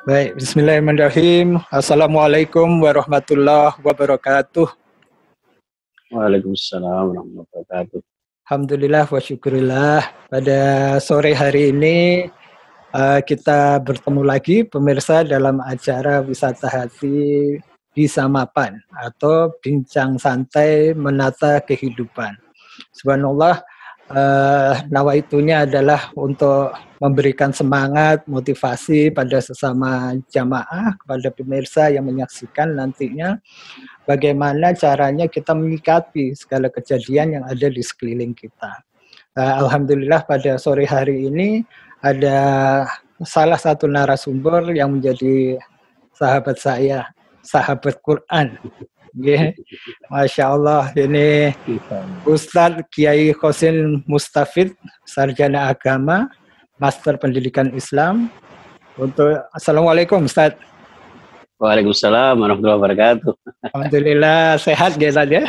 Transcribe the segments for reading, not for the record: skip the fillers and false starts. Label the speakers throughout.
Speaker 1: Baik, bismillahirrahmanirrahim. Assalamualaikum warahmatullahi wabarakatuh.
Speaker 2: Waalaikumsalam warahmatullahi wabarakatuh.
Speaker 1: Alhamdulillah wa syukurillah. Pada sore hari ini kita bertemu lagi pemirsa dalam acara Wisata Hati di Samapan atau Bincang Santai Menata Kehidupan. Subhanallah, nawaitunya adalah untuk memberikan semangat, motivasi pada sesama jamaah, kepada pemirsa yang menyaksikan nantinya bagaimana caranya kita menyikapi segala kejadian yang ada di sekeliling kita. Alhamdulillah pada sore hari ini ada salah satu narasumber yang menjadi sahabat saya, sahabat Quran. Yeah. Masya Allah, ini Ustadz Kiai Khosin Mustafid, sarjana agama, Master Pendidikan Islam. Assalamualaikum Ustadz.
Speaker 2: Waalaikumsalam warahmatullahi wabarakatuh.
Speaker 1: Alhamdulillah sehat ya Ustadz ya?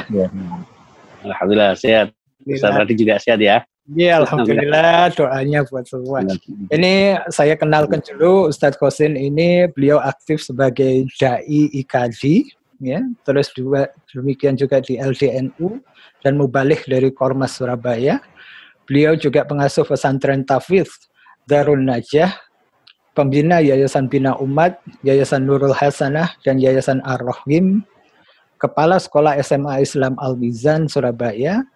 Speaker 2: Alhamdulillah sehat. Ustadz Radit juga sehat ya?
Speaker 1: Iya, alhamdulillah, doanya buat semua. Ini saya kenalkan dulu Ustadz Khosin ini, beliau aktif sebagai dai IKD, ya, terus juga demikian juga di LDNU dan mubaligh dari Kormas Surabaya. Beliau juga pengasuh pesantren Tahfidz Darun Najah, pembina Yayasan Bina Umat, Yayasan Nurul Hasanah dan Yayasan Ar-Rahim, kepala Sekolah SMA Islam Al-Mizan Surabaya,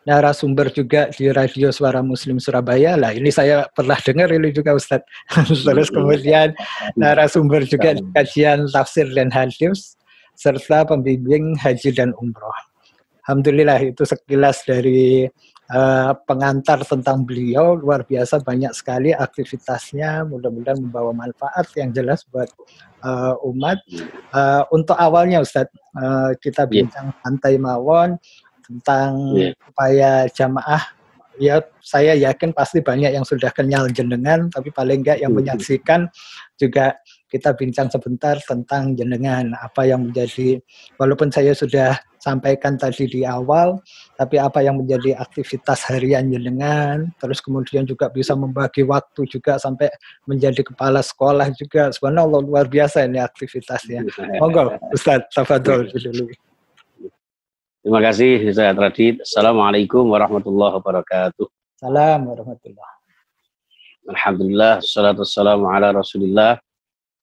Speaker 1: narasumber juga di Radio Suara Muslim Surabaya. Lah ini saya pernah dengar ini juga Ustadz. Terus kemudian narasumber juga di kajian tafsir dan hadis serta pembimbing haji dan umroh. Alhamdulillah itu sekilas dari pengantar tentang beliau. Luar biasa banyak sekali aktivitasnya. Mudah-mudahan membawa manfaat yang jelas buat umat. Untuk awalnya Ustadz, kita bincang santai mawon tentang upaya jamaah. Ya, saya yakin pasti banyak yang sudah kenyal jenengan, tapi paling enggak yang menyaksikan juga kita bincang sebentar tentang jenengan, apa yang menjadi, walaupun saya sudah sampaikan tadi di awal, tapi apa yang menjadi aktivitas harian jenengan, terus kemudian juga bisa membagi waktu juga sampai menjadi kepala sekolah juga. Subhanallah, luar biasa ini aktivitasnya. Monggo Ustaz, tafadhol dulu.
Speaker 2: Terima kasih Ustaz Radit. Assalamualaikum warahmatullahi wabarakatuh.
Speaker 1: Salam warahmatullahi.
Speaker 2: Alhamdulillah, salatu wassalamu ala Rasulillah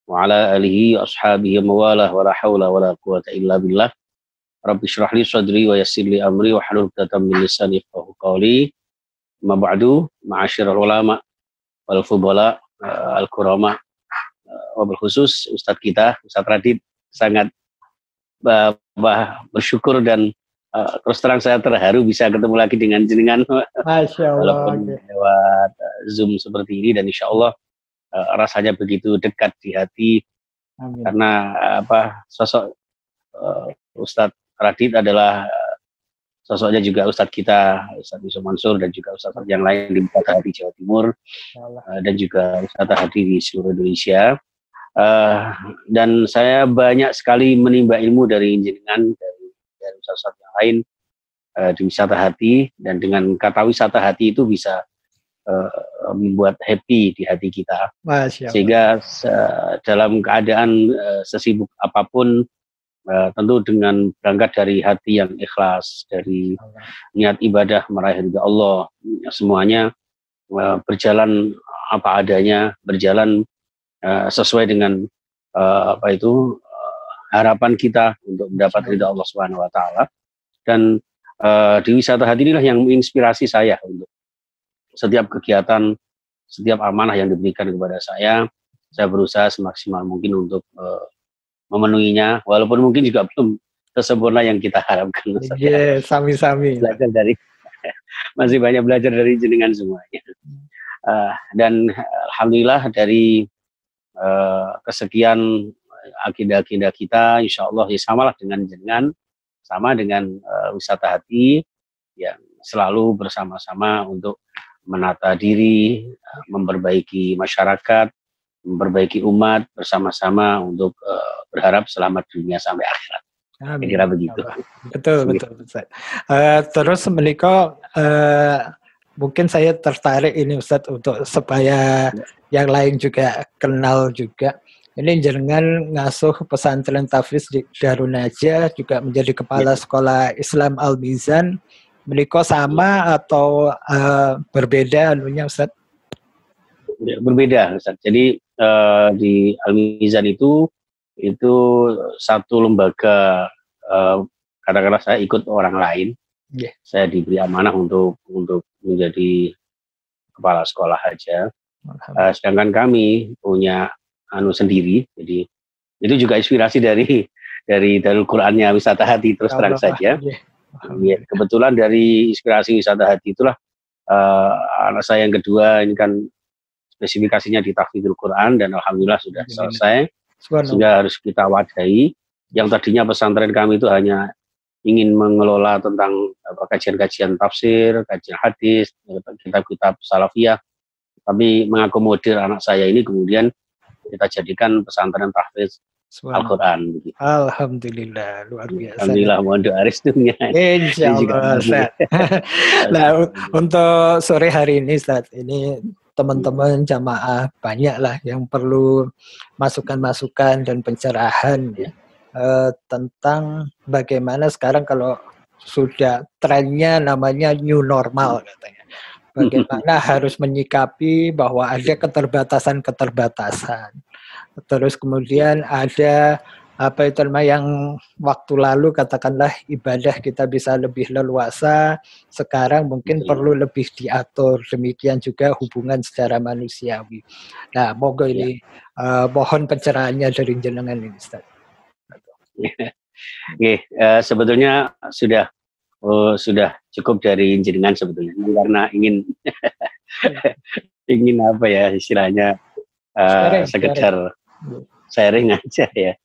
Speaker 2: wa ala alihi wa ashabihi mawalah wa la hawla wa la quwata illa billah. Rabbi syrah li sadri wa yassir li amri wa hlul 'uqdatam min lisani yafqahu qawli. Ma ba'du, ma'asyiral ulama wal fudala al-kurama, wabil khusus Ustadz kita, Ustadz Radit, sangat bersyukur dan terus terang saya terharu bisa ketemu lagi dengan jenengan walaupun lewat Zoom seperti ini, dan insya Allah rasanya begitu dekat di hati. Amin. Karena sosok Ustadz Radit adalah sosoknya juga Ustadz kita, Ustadz Yusuf Mansur, dan juga Ustadz yang lain di Wisata Hati Jawa Timur, dan juga Wisata Hati di seluruh Indonesia. Dan saya banyak sekali menimba ilmu dari jenengan, dari Ustadz yang lain di Wisata Hati, dan dengan kata wisata hati itu bisa membuat happy di hati kita. Sehingga dalam keadaan sesibuk apapun, tentu dengan berangkat dari hati yang ikhlas, dari niat ibadah meraih ridha Allah, semuanya berjalan apa adanya, berjalan sesuai dengan harapan kita untuk mendapat ridha Allah Subhanahu wa taala. Dan di Wisata Hati inilah yang menginspirasi saya untuk setiap kegiatan, setiap amanah yang diberikan kepada saya berusaha semaksimal mungkin untuk memenuhinya, walaupun mungkin juga belum sesempurna yang kita harapkan.
Speaker 1: Iya, sami-sami.
Speaker 2: Belajar dari masih banyak belajar dari jenengan semuanya. Dan alhamdulillah dari kesekian agenda-agenda kita, insya Allah ya samalah dengan jenengan, sama dengan Wisata Hati yang selalu bersama-sama untuk menata diri, memperbaiki masyarakat, memperbaiki umat bersama-sama untuk berharap selamat dunia sampai akhirat. Kira begitu.
Speaker 1: Betul. Terus menikah mungkin saya tertarik ini Ustadz untuk supaya yang lain juga kenal juga. Ini jenengan ngasuh pesantren Tahfiz di Darun Najah, juga menjadi kepala sekolah Islam Al-Mizan. Menika sama atau berbeda anunya Ustaz?
Speaker 2: Berbeda Ustaz. Jadi di Al-Mizan itu satu lembaga, katakanlah saya ikut orang lain. Saya diberi amanah untuk menjadi kepala sekolah aja. Sedangkan kami punya sendiri, jadi itu juga inspirasi dari Darul Qurannya Wisata Hati, terus terang saja. Ya, kebetulan dari inspirasi Wisata Hati itulah anak saya yang kedua ini kan spesifikasinya di tahfidzul Quran dan alhamdulillah sudah selesai, sehingga harus kita wadahi. Yang tadinya pesantren kami itu hanya ingin mengelola tentang kajian-kajian tafsir, kajian hadis, kitab-kitab salafiyah, tapi mengakomodir anak saya ini kemudian kita jadikan pesantren tahfiz Al-Quran.
Speaker 1: Alhamdulillah, luar biasa.
Speaker 2: Alhamdulillah, mohon doa restunya.
Speaker 1: Insyaallah, Ustaz. Nah, untuk sore hari ini, Ustaz, ini teman-teman jamaah banyak lah yang perlu masukan-masukan dan pencerahan ya, tentang bagaimana sekarang kalau sudah trennya namanya new normal katanya. Bagaimana harus menyikapi bahwa ada keterbatasan-keterbatasan. Terus kemudian ada apa itu namanya yang waktu lalu katakanlah ibadah kita bisa lebih leluasa, sekarang mungkin perlu lebih diatur. Demikian juga hubungan secara manusiawi. Nah, moga ini mohon pencerahannya dari jenengan ini, Ustaz.
Speaker 2: Sebetulnya sudah cukup dari jenengan sebetulnya, karena ingin ingin apa ya istilahnya sekedar sharing aja ya.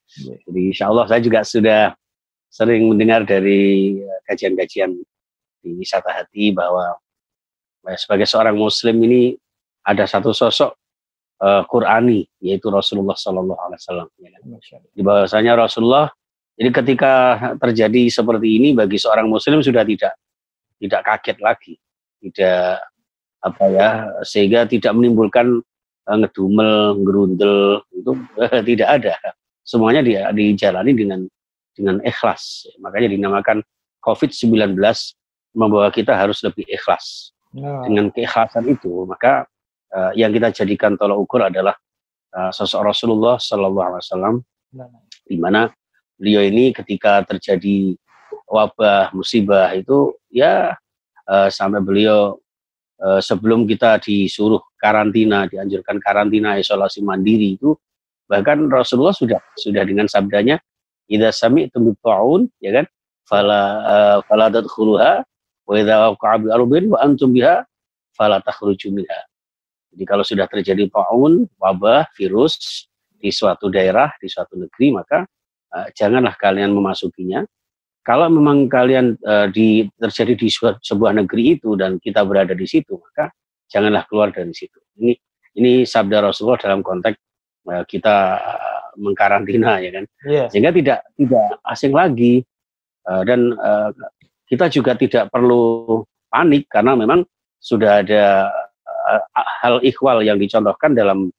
Speaker 2: Jadi insya Allah saya juga sudah sering mendengar dari kajian-kajian di Wisata Hati bahwa sebagai seorang Muslim ini ada satu sosok Qurani, yaitu Rasulullah Sallallahu Alaihi Wasallam. Di bahwasanya Rasulullah, jadi ketika terjadi seperti ini bagi seorang Muslim sudah tidak kaget lagi, tidak sehingga tidak menimbulkan ngedumel, gerundel, itu tidak ada. Semuanya dijalani dengan ikhlas. Makanya dinamakan COVID-19 membawa kita harus lebih ikhlas. Dengan keikhlasan itu, maka yang kita jadikan tolak ukur adalah sosok Rasulullah Sallallahu Alaihi Wasallam, di mana beliau ini ketika terjadi wabah musibah itu ya sampai beliau sebelum kita disuruh karantina, dianjurkan karantina isolasi mandiri itu, bahkan Rasulullah sudah dengan sabdanya, idza sami'tum bi-ta'un, ya kan, fala tadkhuluha wa idza waqa'a bi ardin wa antum biha fala takhruju minha. Jadi kalau sudah terjadi ta'un, wabah, virus di suatu daerah, di suatu negeri, maka janganlah kalian memasukinya. Kalau memang kalian terjadi di sebuah negeri itu dan kita berada di situ, maka janganlah keluar dari situ. Ini sabda Rasulullah dalam konteks kita mengkarantina, ya kan. Sehingga tidak asing lagi, dan kita juga tidak perlu panik karena memang sudah ada hal ikhwal yang dicontohkan dalam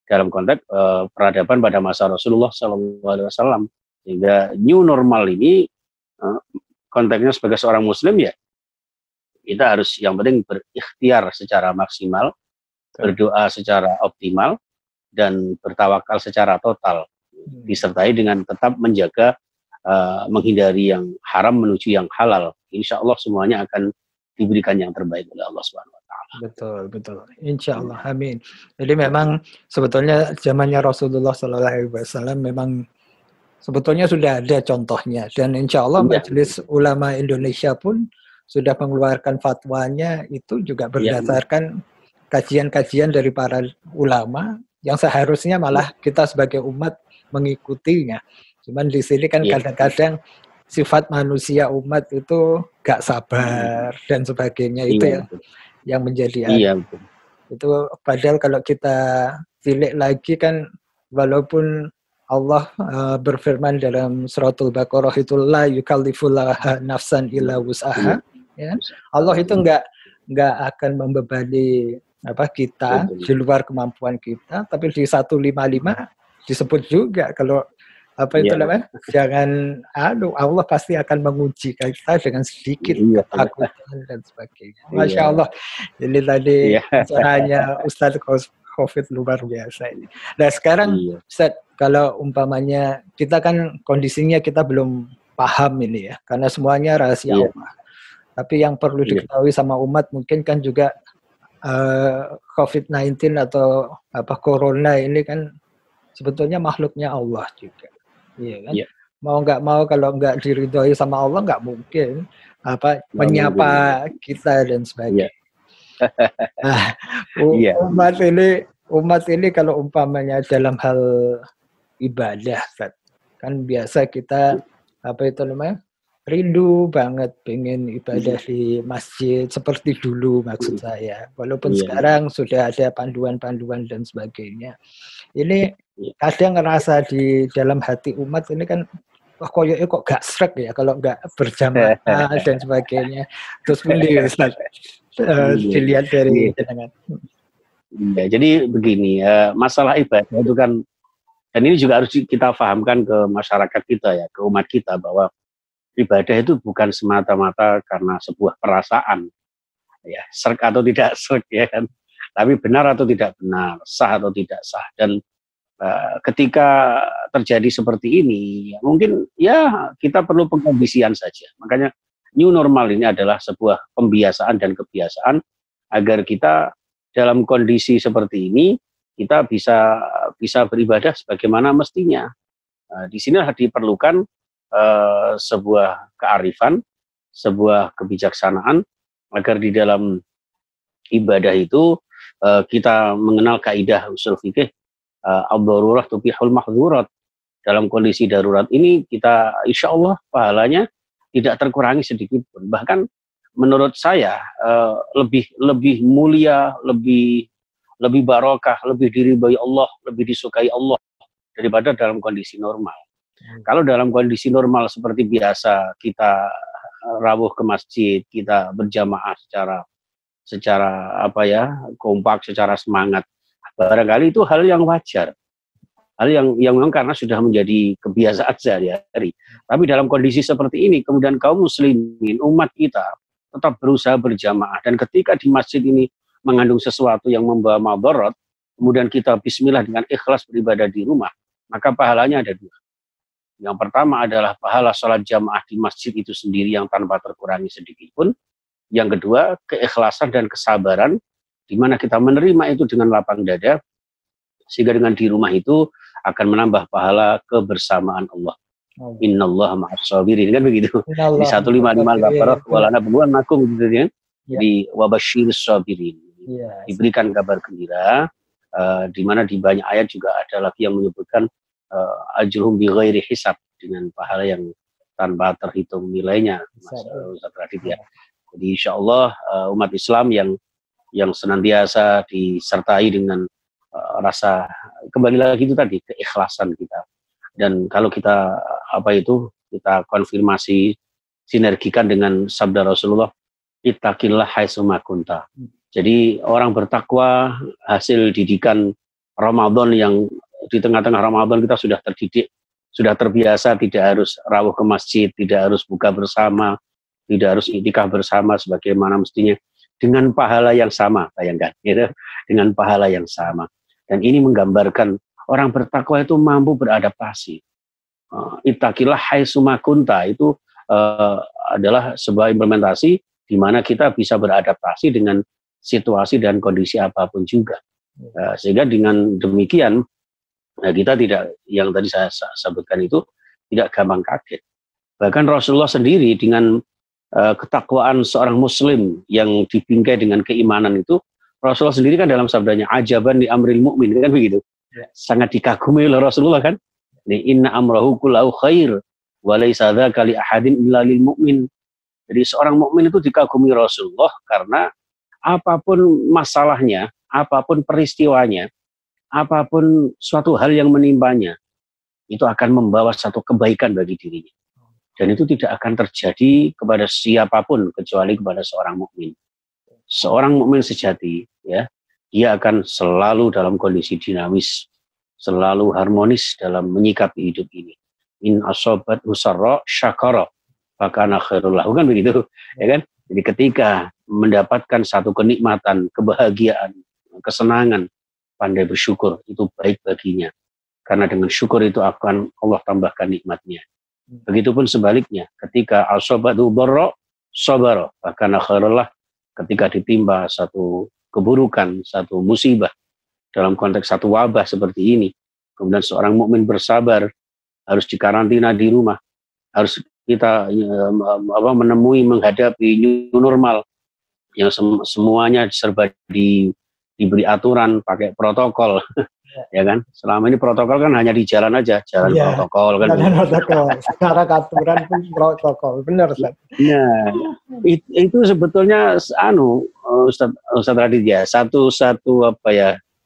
Speaker 2: konteks peradaban pada masa Rasulullah SAW. Sehingga new normal ini konteksnya sebagai seorang Muslim ya kita harus yang penting berikhtiar secara maksimal, berdoa secara optimal, dan bertawakal secara total, disertai dengan tetap menjaga menghindari yang haram menuju yang halal. Insya Allah semuanya akan diberikan yang terbaik oleh Allah Subhanahu Wa Taala.
Speaker 1: Betul. Insya Allah, amin. Jadi memang sebetulnya zamannya Rasulullah SAW memang sebetulnya sudah ada contohnya, dan insya Allah Majelis Ulama Indonesia pun sudah mengeluarkan fatwanya itu juga berdasarkan kajian-kajian dari para ulama yang seharusnya malah kita sebagai umat mengikutinya. Cuman di sini kan kadang-kadang sifat manusia umat itu gak sabar dan sebagainya, itu yang menjadi itu. Padahal kalau kita tilik lagi kan, walaupun Allah berfirman dalam suratul Baqarah itu la yukallifullahu nafsan illa wus'aha, ya. Allah itu enggak akan membebani kita di luar kemampuan kita, tapi di 155 disebut juga kalau apa itu namanya? Jangan Allah pasti akan menguji kita dengan sedikit ketakutan dan sebagainya. Masya Allah, ini tadi caranya Ustadz COVID luar biasa ini. Nah sekarang Ustadz, kalau umpamanya kita kan kondisinya kita belum paham ini ya, karena semuanya rahasia Allah. Tapi yang perlu diketahui sama umat mungkin kan juga COVID-19 atau corona ini kan sebetulnya makhluknya Allah juga. Iya kan? Mau nggak mau kalau nggak diridhoi sama Allah nggak mungkin menyapa kita dan sebagainya. Nah, umat ini kalau umpamanya dalam hal ibadah kan biasa kita rindu banget pengen ibadah di masjid seperti dulu maksud saya. Walaupun sekarang sudah ada panduan-panduan dan sebagainya. Ini kadang ngerasa di dalam hati umat ini kan koyoknya kok gak srek ya kalau nggak berjamaah dan sebagainya. Terus dilihat dari
Speaker 2: jadi begini, masalah ibadah itu kan, dan ini juga harus kita pahamkan ke masyarakat kita ya, ke umat kita, bahwa ibadah itu bukan semata-mata karena sebuah perasaan, ya srek atau tidak srek ya kan, tapi benar atau tidak benar, sah atau tidak sah. Dan ketika terjadi seperti ini, mungkin ya kita perlu pengkondisian saja. Makanya new normal ini adalah sebuah pembiasaan dan kebiasaan agar kita dalam kondisi seperti ini kita bisa beribadah sebagaimana mestinya. Di sini diperlukan sebuah kearifan, sebuah kebijaksanaan agar di dalam ibadah itu kita mengenal kaidah usul fikih ad-darurah tubihul mahdzurat. Dalam kondisi darurat ini kita insya Allah pahalanya tidak terkurangi sedikit pun. Bahkan menurut saya lebih mulia, lebih barokah, lebih diridhoi Allah, lebih disukai Allah daripada dalam kondisi normal. Kalau dalam kondisi normal seperti biasa kita rawuh ke masjid, kita berjamaah secara kompak, secara semangat, barangkali itu hal yang wajar, hal yang memang karena sudah menjadi kebiasaan sehari-hari. Tapi dalam kondisi seperti ini kemudian kaum muslimin, umat kita tetap berusaha berjamaah, dan ketika di masjid ini mengandung sesuatu yang membawa madarat, kemudian kita bismillah dengan ikhlas beribadah di rumah, maka pahalanya ada dua. Yang pertama adalah pahala sholat jamaah di masjid itu sendiri yang tanpa terkurangi sedikit pun. Yang kedua, keikhlasan dan kesabaran, di mana kita menerima itu dengan lapang dada, sehingga dengan di rumah itu akan menambah pahala kebersamaan Allah. Innallaha ma'as sabirin, kan begitu. Di 155 Al-Baqarah walana buan makum gitu ya. Di wabasyiris sabirin. Diberikan kabar gembira, di mana di banyak ayat juga ada lagi yang menyebutkan ajruhum bi ghairi hisab, dengan pahala yang tanpa terhitung nilainya, Mas Ustaz Radit ya. Jadi insyaallah umat Islam yang senantiasa disertai dengan rasa, kembali lagi itu tadi, keikhlasan kita. Dan kalau kita kita konfirmasi, sinergikan dengan sabda Rasulullah, ittaqillah haitsuma kunta. Jadi orang bertakwa hasil didikan Ramadan, yang di tengah-tengah Ramadan kita sudah terdidik, sudah terbiasa tidak harus rawuh ke masjid, tidak harus buka bersama, tidak harus iktikaf bersama sebagaimana mestinya, dengan pahala yang sama, bayangkan, gitu, dengan pahala yang sama. Dan ini menggambarkan orang bertakwa itu mampu beradaptasi. Ittaqillah haitsuma kunta itu adalah sebuah implementasi di mana kita bisa beradaptasi dengan situasi dan kondisi apapun juga. Sehingga dengan demikian kita tidak, yang tadi saya sebutkan itu, tidak gampang kaget. Bahkan Rasulullah sendiri dengan ketakwaan seorang muslim yang dibingkai dengan keimanan itu, Rasulullah sendiri kan dalam sabdanya, ajaban di amril mu'min, kan begitu. Sangat dikagumi oleh Rasulullah kan. Inna amrahu kullahu khair wa laisa dzaka li ahadin illa lil mu'min. Jadi seorang mukmin itu dikagumi Rasulullah karena apapun masalahnya, apapun peristiwanya, apapun suatu hal yang menimpanya, itu akan membawa satu kebaikan bagi dirinya. Dan itu tidak akan terjadi kepada siapapun kecuali kepada seorang mukmin. Seorang mukmin sejati, ya, dia akan selalu dalam kondisi dinamis, selalu harmonis dalam menyikapi hidup ini. In asobat usarra syakara fakana khairul lahu, kan begitu, ya kan? Jadi ketika mendapatkan satu kenikmatan, kebahagiaan, kesenangan, pandai bersyukur, itu baik baginya. Karena dengan syukur itu akan Allah tambahkan nikmatnya. Begitupun sebaliknya, ketika asobatu dharra sabara fakana khairul lahu, ketika ditimpa satu keburukan, satu musibah, dalam konteks satu wabah seperti ini, kemudian seorang mukmin bersabar, harus dikarantina di rumah, harus kita menemui, menghadapi new normal, yang semuanya serba diberi aturan, pakai protokol, ya kan? Selama ini protokol kan hanya di jalan aja, jalan protokol kan.
Speaker 1: Jalan protokol, secara aturan pun protokol, benar Ustaz.
Speaker 2: Nah, itu sebetulnya Ustaz Raditya, satu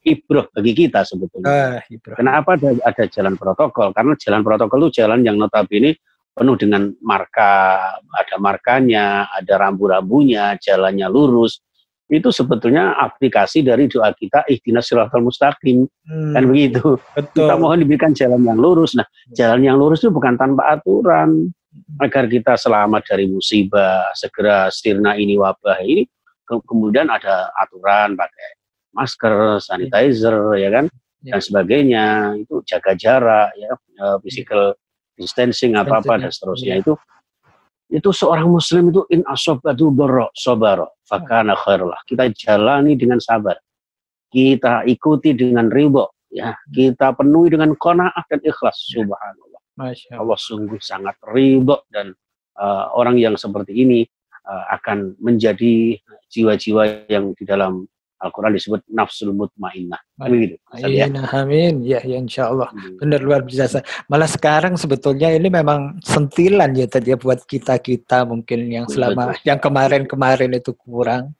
Speaker 2: ibrah bagi kita sebetulnya. Kenapa ada jalan protokol? Karena jalan protokol itu jalan yang notabene penuh dengan marka, ada markanya, ada rambu-rambunya, jalannya lurus. Itu sebetulnya aplikasi dari doa kita ihdinas siratal mustaqim, kan begitu.
Speaker 1: Betul.
Speaker 2: Kita mohon diberikan jalan yang lurus. Nah, jalan yang lurus itu bukan tanpa aturan, agar kita selamat dari musibah, segera sirna ini wabah ini. Kemudian ada aturan pakai masker, sanitizer, ya kan, dan sebagainya, itu jaga jarak, ya, physical distancing, apa-apa dan seterusnya. Itu seorang muslim itu in asobatu dharra sabara fakana khairul lahu. Kita jalani dengan sabar, kita ikuti dengan ridha, ya, kita penuhi dengan qanaah dan ikhlas. Subhanallah, Allah sungguh sangat ridha, dan orang yang seperti ini akan menjadi jiwa-jiwa yang di dalam Al-Quran disebut nafsul mutmainnah. Begitu.
Speaker 1: Amin. Ya, insya Allah. Benar, luar biasa. Malah sekarang sebetulnya ini memang sentilan ya tadi buat kita mungkin yang selama yang kemarin itu kurang.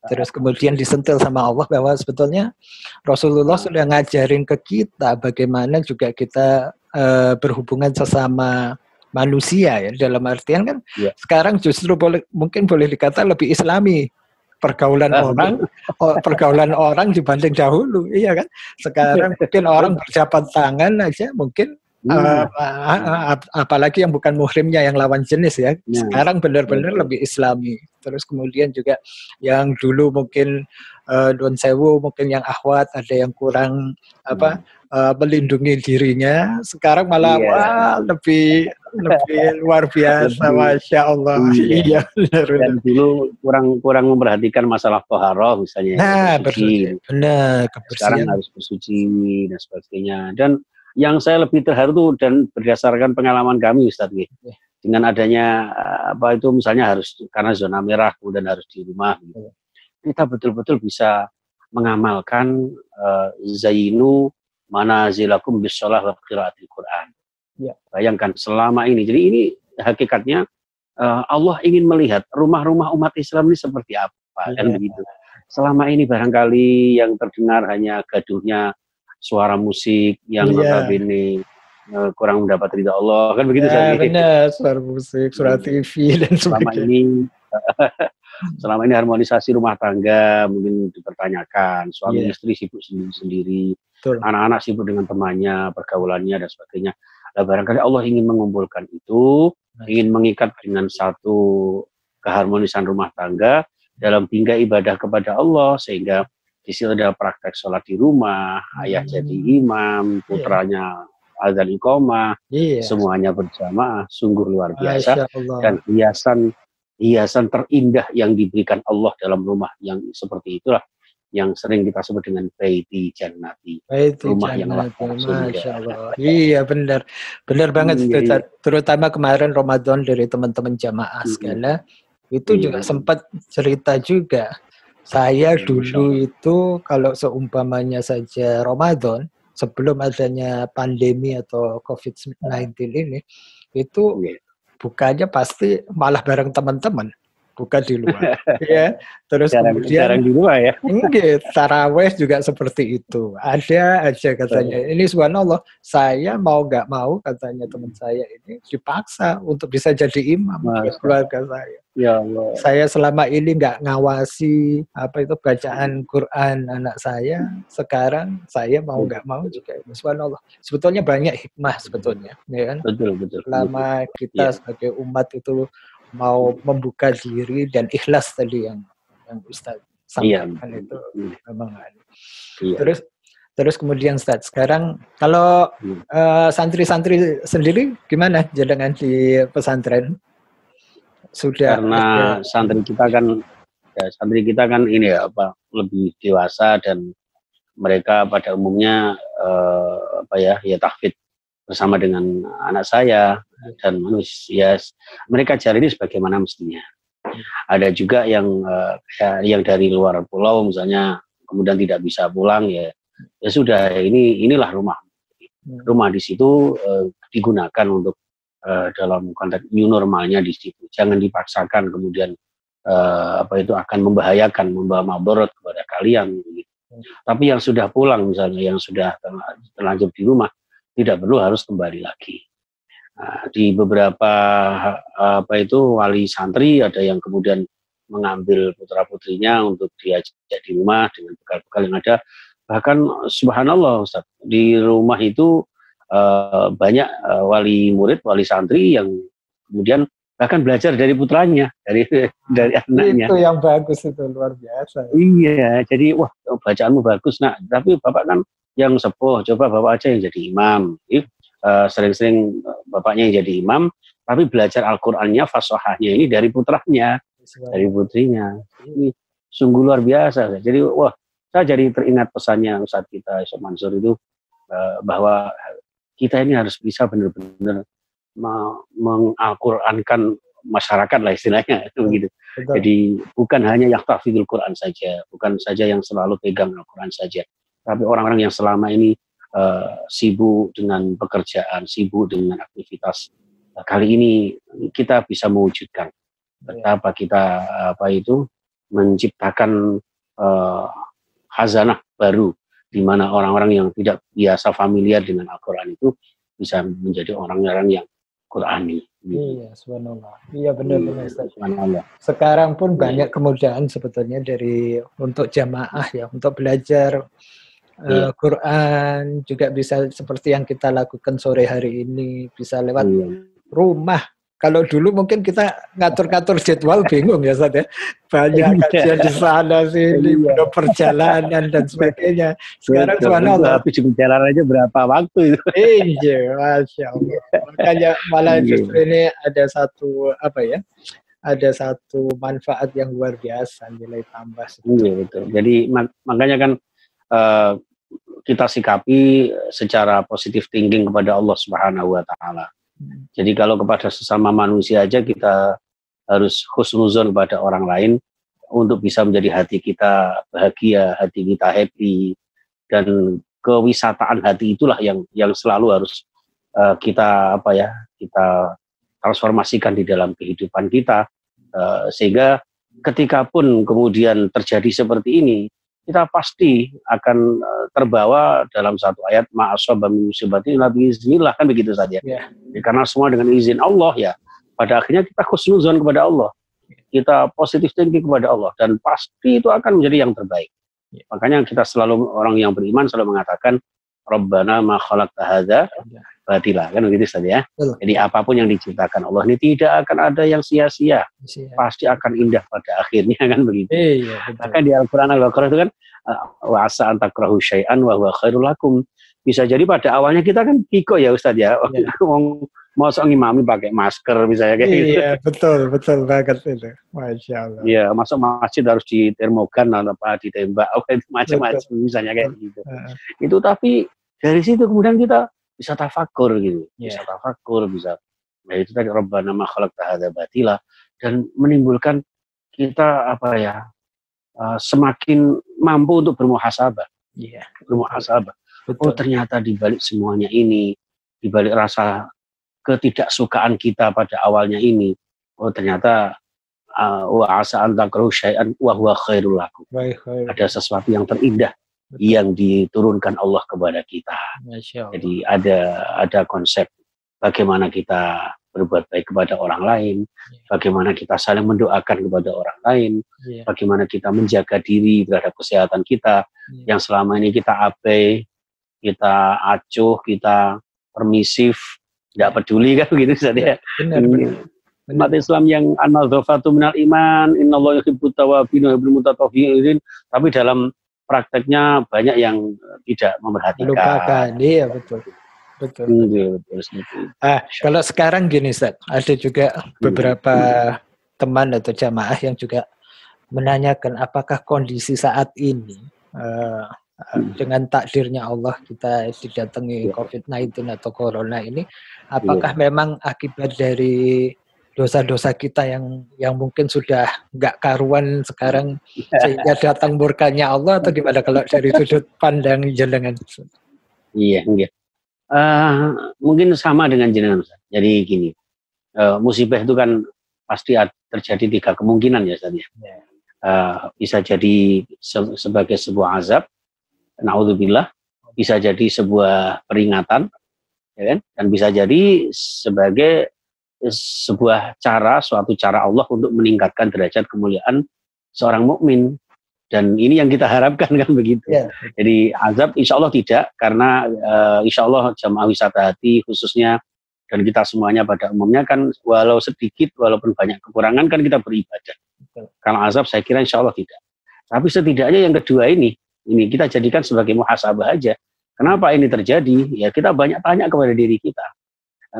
Speaker 1: Terus kemudian disentil sama Allah bahwa sebetulnya Rasulullah sudah ngajarin ke kita bagaimana juga kita berhubungan sesama manusia, ya, dalam artian kan sekarang justru mungkin boleh dikata lebih Islami pergaulan orang dibanding dahulu, iya kan? Sekarang mungkin orang berjabat tangan aja mungkin, apalagi yang bukan muhrimnya, yang lawan jenis, ya. Sekarang benar-benar lebih Islami. Terus kemudian juga yang dulu mungkin Don Sewu, mungkin yang akhwat ada yang kurang melindungi dirinya, sekarang malah lebih luar biasa, Masya Allah. Iya, benar.
Speaker 2: Dan dulu kurang memperhatikan masalah toharoh misalnya.
Speaker 1: Benar.
Speaker 2: Sekarang harus bersuci dan sebagainya. Dan yang saya lebih terharu tuh, dan berdasarkan pengalaman kami, Ustaz, dengan adanya misalnya harus karena zona merah kemudian harus di rumah, gitu. Kita betul-betul bisa mengamalkan zainu manazilakum bisolah wa qiraatil Quran. Bayangkan selama ini. Jadi ini hakikatnya Allah ingin melihat rumah-rumah umat Islam ini seperti apa, kan begitu. Selama ini barangkali yang terdengar hanya gaduhnya suara musik yang notabene kurang mendapat ridha Allah, kan begitu.
Speaker 1: Benar, suara musik, suara TV dan sebagainya.
Speaker 2: Selama ini harmonisasi rumah tangga mungkin dipertanyakan, suami istri sibuk sendiri-sendiri, anak-anak sibuk dengan temannya, pergaulannya dan sebagainya. Nah, barangkali Allah ingin mengumpulkan itu, ingin mengikat dengan satu keharmonisan rumah tangga dalam tingkah ibadah kepada Allah, sehingga di situ ada praktek sholat di rumah, ayah jadi imam, putranya azan iqamah, semuanya berjamaah, sungguh luar biasa. Dan hiasan terindah yang diberikan Allah dalam rumah yang seperti itulah yang sering kita sebut dengan baiti jannati, rumah yang lapang surga.
Speaker 1: Iya, benar banget. Terutama kemarin Ramadan dari teman-teman jamaah segala itu juga sempat cerita juga. Saya dulu itu kalau seumpamanya saja Ramadan sebelum adanya pandemi atau COVID-19 ini, itu bukanya pasti malah bareng teman-teman. bukan di luar. Ya, terus
Speaker 2: jarang di luar ya.
Speaker 1: Enggak, taraweh juga seperti itu. Ada aja katanya. Ini subhanallah, saya mau nggak mau katanya teman saya ini dipaksa untuk bisa jadi imam buat keluarga saya.
Speaker 2: Ya Allah.
Speaker 1: Saya selama ini nggak ngawasi apa itu bacaan Quran anak saya. Sekarang saya mau nggak mau juga. Subhanallah. Sebetulnya banyak hikmah sebetulnya, ya kan?
Speaker 2: Betul.
Speaker 1: Selama kita sebagai umat itu mau membuka diri dan ikhlas tadi yang Ustaz sampaikan itu memang ada. Terus kemudian Ustaz, sekarang kalau santri-santri sendiri gimana jalangan di pesantren? Sudah
Speaker 2: karena santri kita kan ini ya lebih dewasa dan mereka pada umumnya tahfidz bersama dengan anak saya dan manusia mereka jalani sebagaimana mestinya. Ada juga yang dari luar pulau misalnya kemudian tidak bisa pulang ya sudah inilah rumah di situ digunakan untuk dalam konteks new normalnya di situ. Jangan dipaksakan kemudian akan membahayakan, membawa mabarat kepada kalian. Gitu. Tapi yang sudah pulang misalnya, yang sudah terlanjur di rumah, tidak perlu harus kembali lagi. Nah, di beberapa wali santri ada yang kemudian mengambil putra putrinya untuk diajak di rumah dengan bekal-bekal yang ada. Bahkan subhanallah Ustaz, di rumah itu banyak wali murid, wali santri yang kemudian bahkan belajar dari putranya, dari anaknya.
Speaker 1: Itu yang bagus, itu luar biasa.
Speaker 2: Iya, jadi wah bacaanmu bagus nak, tapi bapak kan yang sepuh, coba bapak aja yang jadi imam. Sering-sering bapaknya yang jadi imam, tapi belajar Al-Qur'annya, fasahahnya ini dari putranya, dari putrinya. Ini sungguh luar biasa. Jadi wah, saya jadi teringat pesannya Ustadz kita Syekh Mansur itu bahwa kita ini harus bisa benar-benar meng-Al-Qur'ankan masyarakat lah istilahnya begitu. Jadi bukan hanya yang tahfidzul Quran saja, bukan saja yang selalu pegang Al-Quran saja, tapi orang-orang yang selama ini sibuk dengan pekerjaan, sibuk dengan aktivitas. Kali ini kita bisa mewujudkan betapa kita menciptakan khazanah baru di mana orang-orang yang tidak biasa familiar dengan Al-Quran itu bisa menjadi orang-orang yang Qurani.
Speaker 1: Iya, subhanallah. Iya benar-benar. Sekarang pun banyak kemudahan sebetulnya untuk jamaah ya, untuk belajar Quran juga bisa seperti yang kita lakukan sore hari ini, bisa lewat rumah. Kalau dulu mungkin kita ngatur-ngatur jadwal bingung ya Ustaz ya. Banyak kajian di sana sini, perjalanan dan sebagainya. Sekarang subhanallah.
Speaker 2: Habis jalan aja berapa waktu itu.
Speaker 1: Iya, Masya Allah. Makanya malah justru ini ada satu manfaat yang luar biasa, nilai tambah.
Speaker 2: Iya betul. Jadi makanya kan kita sikapi secara positif thinking kepada Allah Subhanahu wa taala. Jadi kalau kepada sesama manusia aja kita harus husnuzon kepada orang lain untuk bisa menjadi hati kita bahagia, hati kita happy, dan kewisataan hati itulah yang selalu harus kita transformasikan di dalam kehidupan kita, sehingga ketika pun kemudian terjadi seperti ini, kita pasti akan terbawa dalam satu ayat ma'asaba min musibatin illa biiznillah, kan begitu saja. Ya, karena semua dengan izin Allah ya. Pada akhirnya kita husnuzon kepada Allah. Kita positif thinking kepada Allah dan pasti itu akan menjadi yang terbaik. Makanya kita selalu, orang yang beriman selalu mengatakan Rabbana ma khalaqta hadza batila, kan begitu saja ya. Jadi apapun yang diciptakan Allah ini tidak akan ada yang sia-sia. Pasti akan indah pada akhirnya, kan begitu. Bahkan di Al-Qur'an Al-Baqarah itu kan wa asa an takrahu syai'an wa huwa khairul lakum. Bisa jadi pada awalnya kita kan piko ya Ustaz ya. Mau ngimami pakai masker misalnya kayak gitu.
Speaker 1: Iya, betul banget itu. Masya Allah.
Speaker 2: Iya, masuk masjid harus ditermogan atau ditembak, itu macam-macam misalnya kayak gitu. Itu tapi dari situ kemudian kita bisa tafakur gitu. Bisa tafakur, bisa. Nah itu tadi Rabbana ma khalaqta hadza batila, dan menimbulkan kita semakin mampu untuk bermuhasabah.
Speaker 1: Iya.
Speaker 2: Bermuhasabah. Oh ternyata di balik semuanya ini, di balik rasa ketidaksukaan kita pada awalnya ini, oh ternyata wa asa an takrahu syai'an wa huwa khairul lakum. Ada sesuatu yang terindah yang diturunkan Allah kepada kita. Jadi ada konsep bagaimana kita berbuat baik kepada orang lain, bagaimana kita saling mendoakan kepada orang lain, bagaimana kita menjaga diri terhadap kesehatan kita yang selama ini kita abai, kita acuh, kita permisif, tidak peduli kan begitu saja. Umat Islam yang an-nadzafatu minal iman, innallaha yuhibbut tawwabin wa yuhibbul mutatahhirin, tapi dalam prakteknya banyak yang tidak memperhatikan.
Speaker 1: Lupakan, iya betul. Kalau sekarang gini Ustaz, ada juga beberapa teman atau jamaah yang juga menanyakan apakah kondisi saat ini dengan takdirnya Allah kita didatangi COVID-19 atau Corona ini, apakah memang akibat dari dosa-dosa kita yang mungkin sudah nggak karuan sekarang sehingga datang murkanya Allah, atau gimana kalau dari sudut pandang jenengan?
Speaker 2: Iya. Mungkin sama dengan jenengan. Jadi gini, musibah itu kan pasti terjadi 3 kemungkinan ya Ustaz ya. Bisa jadi sebagai sebuah azab, naudzubillah, bisa jadi sebuah peringatan, ya kan? Dan bisa jadi sebagai sebuah suatu cara Allah untuk meningkatkan derajat kemuliaan seorang mukmin. Dan ini yang kita harapkan kan begitu. Jadi azab insya Allah tidak, karena insya Allah jamaah wisata hati khususnya dan kita semuanya pada umumnya kan walau sedikit walaupun banyak kekurangan kan kita beribadah. Kalau azab saya kira insya Allah tidak. Tapi setidaknya yang kedua ini kita jadikan sebagai muhasabah aja. Kenapa ini terjadi? Ya kita banyak tanya kepada diri kita.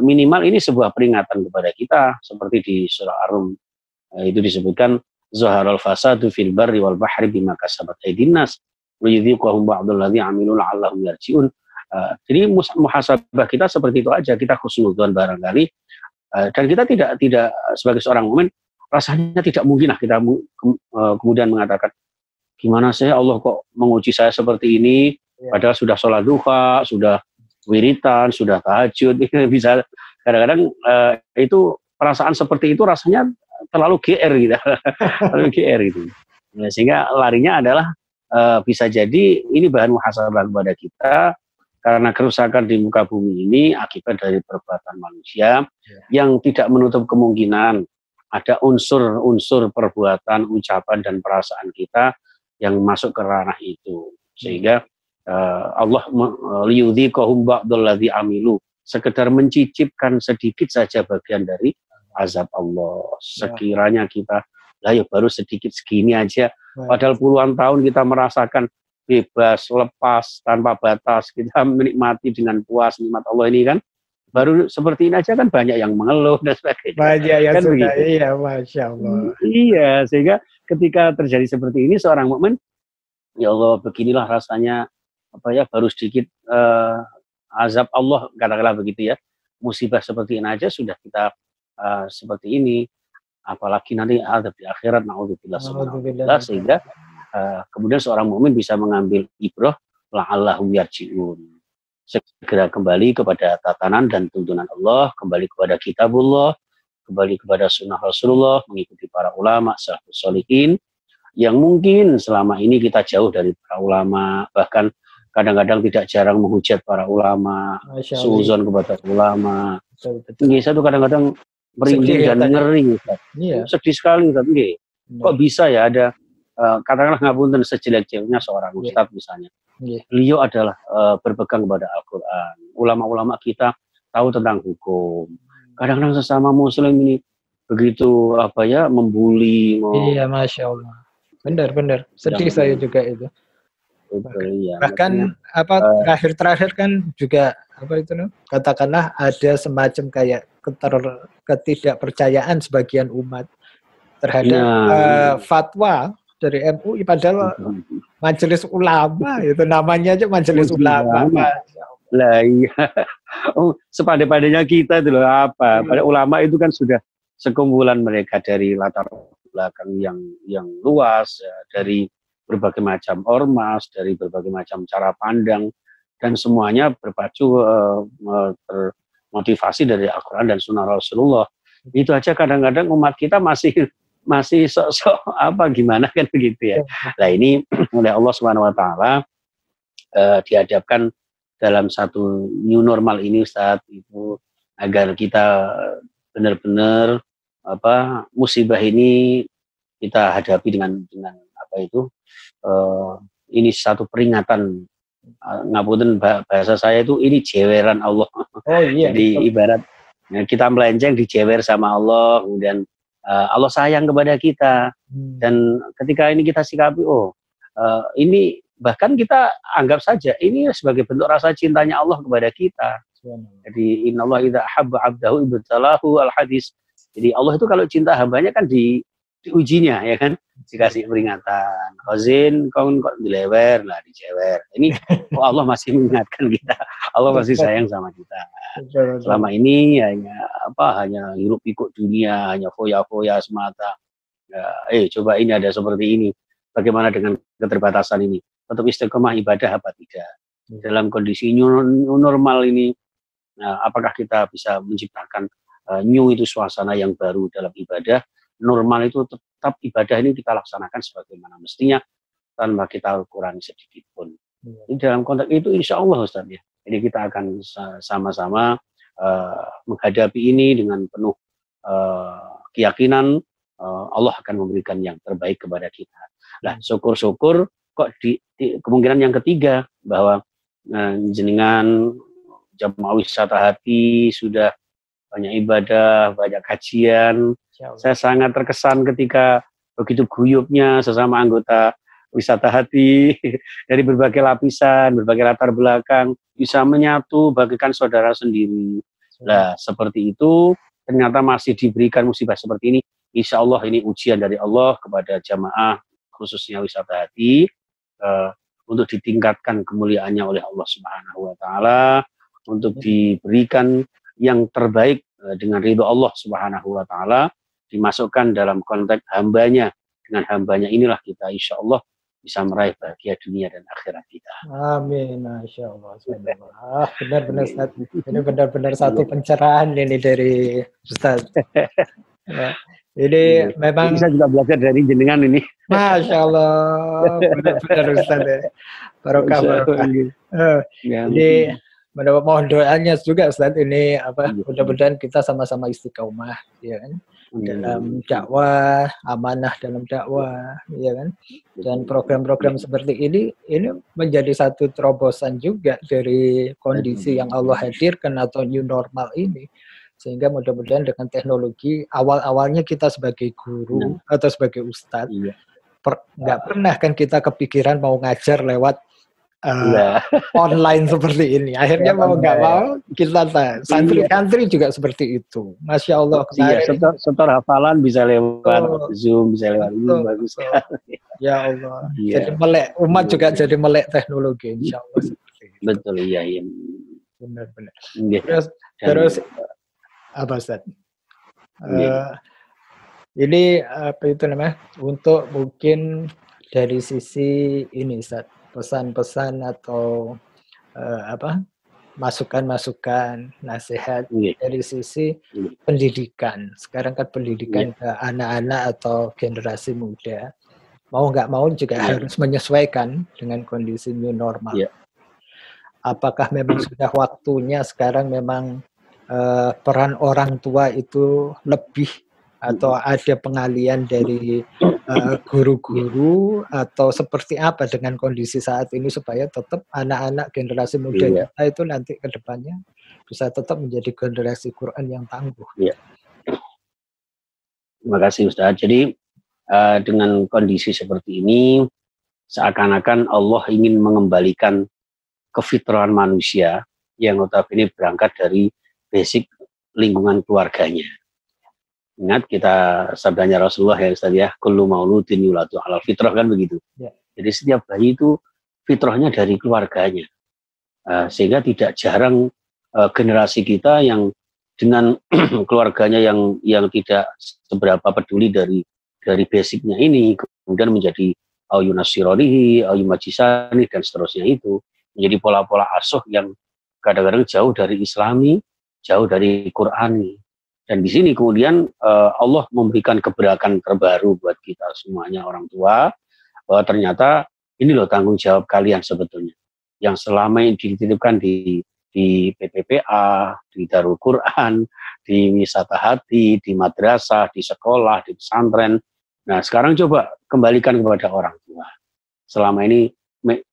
Speaker 2: Minimal ini sebuah peringatan kepada kita, seperti di surah Ar-Rum itu disebutkan zaharal fasadu fil barri wal bahri bima kasabat aydin nas wa yudhiquhum ba'dal ladzi 'amilu la'allahum yarji'un. Jadi muhasabah kita seperti itu aja, kita khusnudzon barangkali, dan kita tidak sebagai seorang mukmin rasanya tidak mungkin lah kita kemudian mengatakan gimana saya Allah kok menguji saya seperti ini, padahal sudah sholat duha, sudah wiritan, sudah tahajud. Bisa kadang-kadang itu perasaan seperti itu rasanya terlalu GR gitu. Terlalu GR gitu. Ya, sehingga larinya adalah bisa jadi ini bahan muhasabah kepada kita karena kerusakan di muka bumi ini akibat dari perbuatan manusia yang tidak menutup kemungkinan ada unsur-unsur perbuatan, ucapan dan perasaan kita yang masuk ke ranah itu. Sehingga Allah liyudhiqahum ba'dal ladzi amilu, sekedar mencicipkan sedikit saja bagian dari azab Allah. Sekiranya kita baru sedikit segini aja, padahal puluhan tahun kita merasakan bebas, lepas, tanpa batas, kita menikmati dengan puas nikmat Allah ini kan, baru seperti ini aja kan banyak yang mengeluh dan sebagainya.
Speaker 1: Banyak yang
Speaker 2: kan
Speaker 1: sudah,
Speaker 2: begitu.
Speaker 1: Iya, Masya Allah.
Speaker 2: Iya, sehingga ketika terjadi seperti ini seorang mukmin, ya Allah beginilah rasanya, baru sedikit azab Allah, katakanlah begitu ya, musibah seperti ini aja sudah kita seperti ini, apalagi nanti azab di akhirat, naudzubillah. Sehingga kemudian seorang mukmin bisa mengambil ibrah, la'allahum yarji'un, segera kembali kepada tatanan dan tuntunan Allah, kembali kepada kitabullah, kembali kepada sunnah Rasulullah, mengikuti para ulama salafus sholihin yang mungkin selama ini kita jauh dari para ulama, bahkan kadang-kadang tidak jarang menghujat para ulama, suuzon kepada ulama. Ini saya tuh kadang-kadang merinding dan ngeri. Sedih sekali, tapi kok bisa ya ada, katakanlah ngapunten sejelek-jeleknya seorang ustadz misalnya. Beliau adalah berpegang kepada Al-Quran. Ulama-ulama kita tahu tentang hukum. Kadang-kadang sesama muslim ini begitu membuli.
Speaker 1: Iya, Masya Allah. Benar. Sedih saya juga itu. Bahkan terakhir kan juga katakanlah ada semacam kayak ketidakpercayaan sebagian umat terhadap fatwa dari MUI, padahal majelis ulama itu namanya aja majelis ulama.
Speaker 2: Lah iya. Sepandai-pandainya kita itu loh pada ulama itu kan sudah sekumpulan mereka dari latar belakang yang luas, dari berbagai macam ormas, dari berbagai macam cara pandang, dan semuanya berpacu termotivasi dari Al-Quran dan Sunnah Rasulullah. Itu aja kadang-kadang umat kita masih masih sok-sok apa gimana kan begitu ya. Nah ini oleh Allah Subhanahu Wa Taala dihadapkan dalam satu new normal ini Ustadz, itu agar kita benar-benar musibah ini kita hadapi dengan apa itu ini satu peringatan, ngapunten bahasa saya itu ini jeweran Allah. Oh iya. Jadi ibarat kita melenceng dijewer sama Allah, kemudian Allah sayang kepada kita, dan ketika ini kita sikapi ini bahkan kita anggap saja ini sebagai bentuk rasa cintanya Allah kepada kita. Jadi innallaha idza ahabba 'abdahu ibtalahu al-hadis. Jadi Allah itu kalau cinta hambanya kan diujinya, ya kan, dikasih peringatan. Khazin kau kok dilewer lah, dijewer. Ini Allah masih mengingatkan kita, Allah masih sayang sama kita. Selama ini hanya hiruk pikuk dunia, hanya foya-foya semata. Coba ini ada seperti ini. Bagaimana dengan keterbatasan ini? Tetap istiqomah ibadah apa tidak? Dalam kondisi new normal ini, apakah kita bisa menciptakan new itu suasana yang baru dalam ibadah? Normal itu tetap ibadah ini kita laksanakan sebagaimana mestinya tanpa kita kurangi sedikit pun. Ini dalam konteks itu insya Allah Ustaz ya. Jadi kita akan sama-sama menghadapi ini dengan penuh keyakinan Allah akan memberikan yang terbaik kepada kita. Nah, syukur-syukur kok di kemungkinan yang ketiga bahwa jenengan jamaah wisata hati sudah banyak ibadah, banyak kajian. Saya sangat terkesan ketika begitu guyupnya sesama anggota wisata hati dari berbagai lapisan, berbagai latar belakang bisa menyatu bagaikan saudara sendiri. Nah, seperti itu ternyata masih diberikan musibah seperti ini. Insya Allah ini ujian dari Allah kepada jamaah khususnya wisata hati untuk ditingkatkan kemuliaannya oleh Allah Subhanahu Wa Taala, untuk diberikan yang terbaik dengan ridho Allah Subhanahu Wa Taala, dimasukkan dalam konteks hambanya. Dengan hambanya inilah kita insya Allah bisa meraih bahagia dunia dan akhirat kita.
Speaker 1: Amin, masya Allah. Benar-benar ini benar-benar satu pencerahan ini dari Ustaz. Ya. Ini memang
Speaker 2: bisa juga belajar dari jenengan ini.
Speaker 1: Masya Allah, benar-benar Ustaz ya. Barokah. Jadi mohon doanya juga Ustaz ini mudah-mudahan kita sama-sama istiqomah, ya kan, dalam dakwah, amanah dalam dakwah, ya kan, dan program-program seperti ini menjadi satu terobosan juga dari kondisi yang Allah hadirkan atau new normal ini. Sehingga mudah-mudahan dengan teknologi, awal-awalnya kita sebagai guru atau sebagai ustadz, nggak pernah kan kita kepikiran mau ngajar lewat online seperti ini. Akhirnya mau nggak mau, kita santri-santri juga seperti itu. Masya Allah.
Speaker 2: Setor hafalan bisa lewat Zoom, bisa lewat ini, bagus sekali.
Speaker 1: Ya Allah. Jadi melek, umat juga jadi melek teknologi, insya Allah.
Speaker 2: Betul, iya.
Speaker 1: Benar-benar. Terus apa Ustaz? Ini apa itu namanya? Untuk mungkin dari sisi ini Ustaz, pesan-pesan atau masukan-masukan, nasihat dari sisi pendidikan. Sekarang kan pendidikan ke anak-anak atau generasi muda, mau nggak mau juga harus menyesuaikan dengan kondisi new normal. Apakah memang sudah waktunya sekarang memang peran orang tua itu lebih, atau ada pengalian dari guru-guru, atau seperti apa dengan kondisi saat ini supaya tetap anak-anak generasi muda kita itu nanti ke depannya bisa tetap menjadi generasi Quran yang tangguh.
Speaker 2: Terima kasih Ustaz. Jadi dengan kondisi seperti ini seakan-akan Allah ingin mengembalikan kefitrahan manusia yang notabene berangkat dari basic lingkungan keluarganya. Ingat kita sabdanya Rasulullah ya Ustaz ya, kullu mauludin yuladu alal fitrah, kan begitu. Jadi setiap bayi itu fitrahnya dari keluarganya. Sehingga tidak jarang generasi kita yang dengan keluarganya yang tidak seberapa peduli dari basicnya ini, kemudian menjadi au yunasironihi, au yumajisani, dan seterusnya, itu menjadi pola-pola asuh yang kadang-kadang jauh dari Islami, jauh dari Qurani. Dan di sini kemudian Allah memberikan gebrakan terbaru buat kita semuanya orang tua, bahwa ternyata ini loh tanggung jawab kalian sebetulnya, yang selama ini dititipkan di PPPA, di Darul Quran, di Wisata Hati, di madrasah, di sekolah, di pesantren. Nah sekarang coba kembalikan kepada orang tua. Selama ini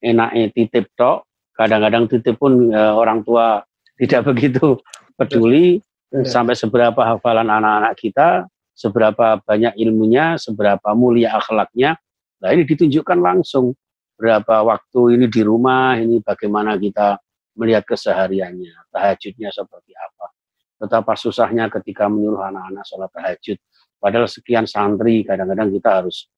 Speaker 2: enaknya titip tok, kadang-kadang titip pun orang tua tidak begitu peduli. Sampai seberapa hafalan anak-anak kita, seberapa banyak ilmunya, seberapa mulia akhlaknya. Nah ini ditunjukkan langsung berapa waktu ini di rumah, ini bagaimana kita melihat kesehariannya, tahajudnya seperti apa. Betapa susahnya ketika menyuruh anak-anak sholat tahajud. Padahal sekian santri, kadang-kadang kita harus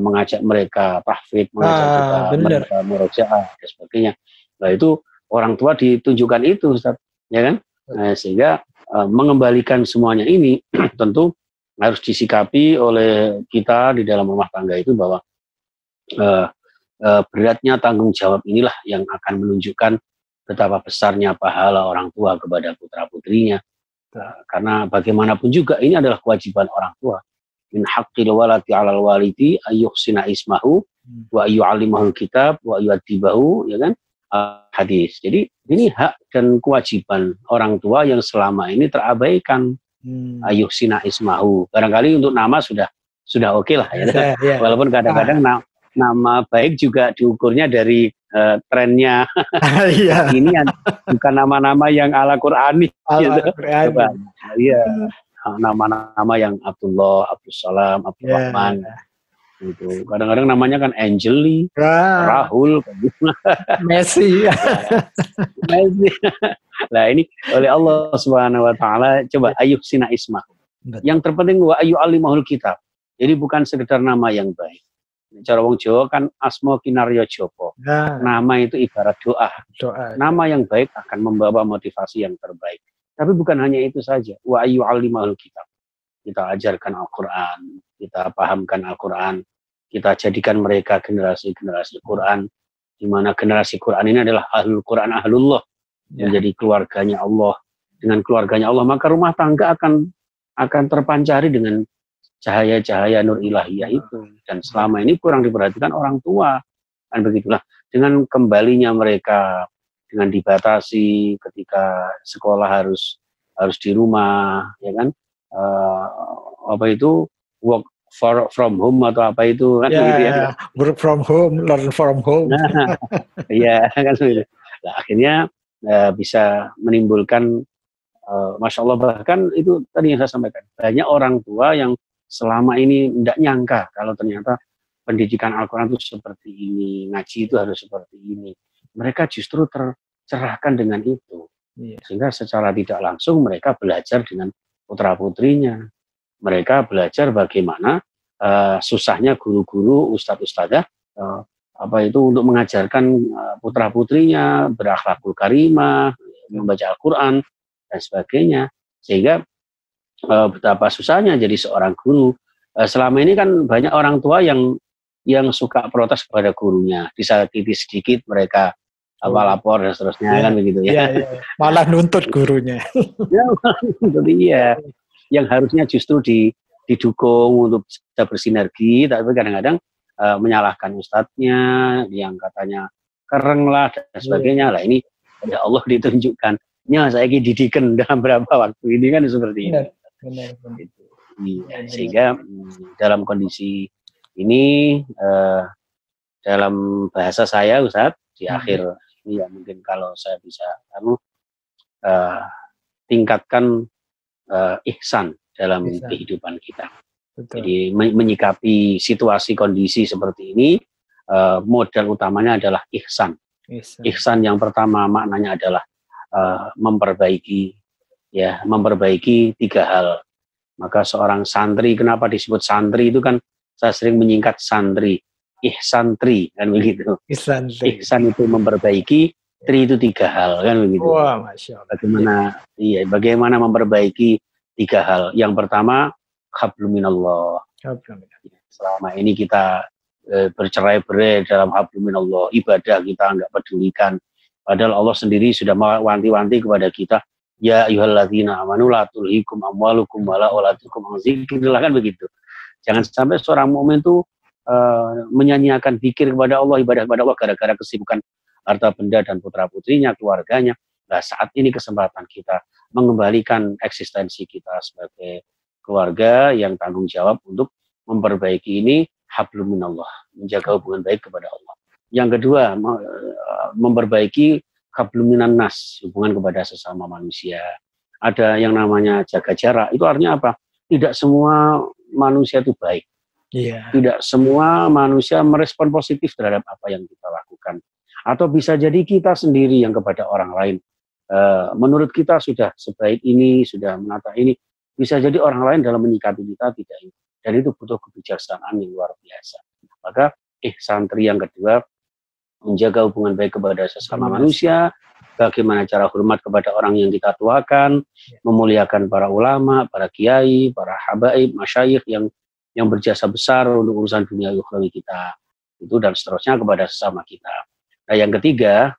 Speaker 2: mengajak mereka tahfidz, mengajak mereka murojaah dan sebagainya. Nah itu orang tua ditunjukkan itu, Ustaz, ya kan? Nah, sehingga mengembalikan semuanya ini tentu harus disikapi oleh kita di dalam rumah tangga itu bahwa beratnya tanggung jawab inilah yang akan menunjukkan betapa besarnya pahala orang tua kepada putra-putrinya. Karena bagaimanapun juga ini adalah kewajiban orang tua. Min haqqil walati 'alal walidi ayyuhsina ismahu wa ayyu'allimahul kitab wa ayyu'addibahu, ya kan? Hadis. Jadi ini hak dan kewajiban orang tua yang selama ini terabaikan. Ayyuhsina ismahu. Barangkali untuk nama sudah oke lah ya. Walaupun kadang-kadang nama baik juga diukurnya dari trennya. Ini bukan nama-nama yang ala Qur'ani. Iya. Nama-nama yang Abdullah, Abdussalam, Abdurrahman. Gitu. Kadang-kadang namanya kan Angeli, Rahul,
Speaker 1: Messi.
Speaker 2: Nah ini oleh Allah Subhanahu Wa Taala coba ayyuhsina ismah. Yang terpenting wa ayyu'allimahul kitab. Jadi bukan sekedar nama yang baik. Cara wong Jawa kan asma kinarya japa. Nama itu ibarat doa. Nama yang baik akan membawa motivasi yang terbaik. Tapi bukan hanya itu saja. Wa ayyu'allimahul kitab. Kita ajarkan Al-Quran, kita pahamkan Al-Quran, kita jadikan mereka generasi-generasi Quran, di mana generasi Quran ini adalah ahlul Quran, ahlullah, menjadi keluarganya Allah. Dengan keluarganya Allah, maka rumah tangga akan terpancari dengan cahaya-cahaya nur ilahiyah itu. Dan selama ini kurang diperhatikan orang tua. Dan begitulah, dengan kembalinya mereka, dengan dibatasi ketika sekolah harus di rumah, ya kan? Apa itu work from home atau apa itu kan gitu ya.
Speaker 1: Work from home, learn from home.
Speaker 2: Iya kan gitu. Nah, akhirnya bisa menimbulkan Masya Allah, bahkan itu tadi yang saya sampaikan, banyak orang tua yang selama ini tidak nyangka kalau ternyata pendidikan Al-Quran itu seperti ini, ngaji itu harus seperti ini. Mereka justru tercerahkan dengan itu. Sehingga secara tidak langsung mereka belajar dengan putra-putrinya. Mereka belajar bagaimana susahnya guru-guru, ustadz-ustadzah untuk mengajarkan putra-putrinya berakhlakul karimah, membaca Al-Quran dan sebagainya. Sehingga betapa susahnya jadi seorang guru. Selama ini kan banyak orang tua yang suka protes kepada gurunya, disakiti sedikit mereka lapor dan seterusnya, kan begitu ya.
Speaker 1: Malah nuntut gurunya.
Speaker 2: Iya. Yang harusnya justru didukung untuk bisa bersinergi, tapi kadang-kadang menyalahkan ustadznya yang katanya keren lah dan sebagainya. Lah ini ya Allah ditunjukkan. Saya didikan dalam berapa waktu ini kan seperti ini.
Speaker 1: Benar.
Speaker 2: Sehingga dalam kondisi ini dalam bahasa saya Ustadz di akhir ini ya mungkin kalau saya bisa tingkatkan ihsan dalam kehidupan kita. Betul. Jadi menyikapi situasi kondisi seperti ini modal utamanya adalah ihsan. Ihsan yang pertama maknanya adalah memperbaiki 3 hal. Maka seorang santri, kenapa disebut santri itu kan saya sering menyingkat santri, ihsantri kan begitu. Ihsan itu memperbaiki, tri itu 3 hal kan begitu.
Speaker 1: Wah, Masya Allah.
Speaker 2: Bagaimana memperbaiki 3 hal. Yang pertama, habluminallah. Selama ini kita bercerai-berai dalam habluminallah, ibadah kita enggak pedulikan. Padahal Allah sendiri sudah mewanti-wanti kepada kita, ya ayyuhalladzina amanu la tulhikum amwalukum wala auladukum an dzikrillah, kan begitu. Jangan sampai seorang mukmin itu menyanyiakan zikir kepada Allah, ibadah kepada Allah gara-gara kesibukan harta benda dan putra-putrinya, keluarganya. Nah, saat ini kesempatan kita mengembalikan eksistensi kita sebagai keluarga yang tanggung jawab untuk memperbaiki ini, hablum minallah, menjaga hubungan baik kepada Allah. Yang kedua, memperbaiki hablum minan nas, hubungan kepada sesama manusia. Ada yang namanya jaga jarak. Itu artinya apa? Tidak semua manusia itu baik.
Speaker 1: Yeah.
Speaker 2: Tidak semua manusia merespon positif terhadap apa yang kita lakukan. Atau bisa jadi kita sendiri yang kepada orang lain. Menurut kita sudah sebaik ini, sudah menata ini. Bisa jadi orang lain dalam menyikapi kita tidak ini. Dan itu butuh kebijaksanaan yang luar biasa. Maka santri yang kedua, menjaga hubungan baik kepada sesama manusia, bagaimana cara hormat kepada orang yang kita tuakan, memuliakan para ulama, para kiai, para habaib, masyayikh yang berjasa besar untuk urusan dunia ukhrawi kita. Itu dan seterusnya kepada sesama kita. Nah, yang ketiga,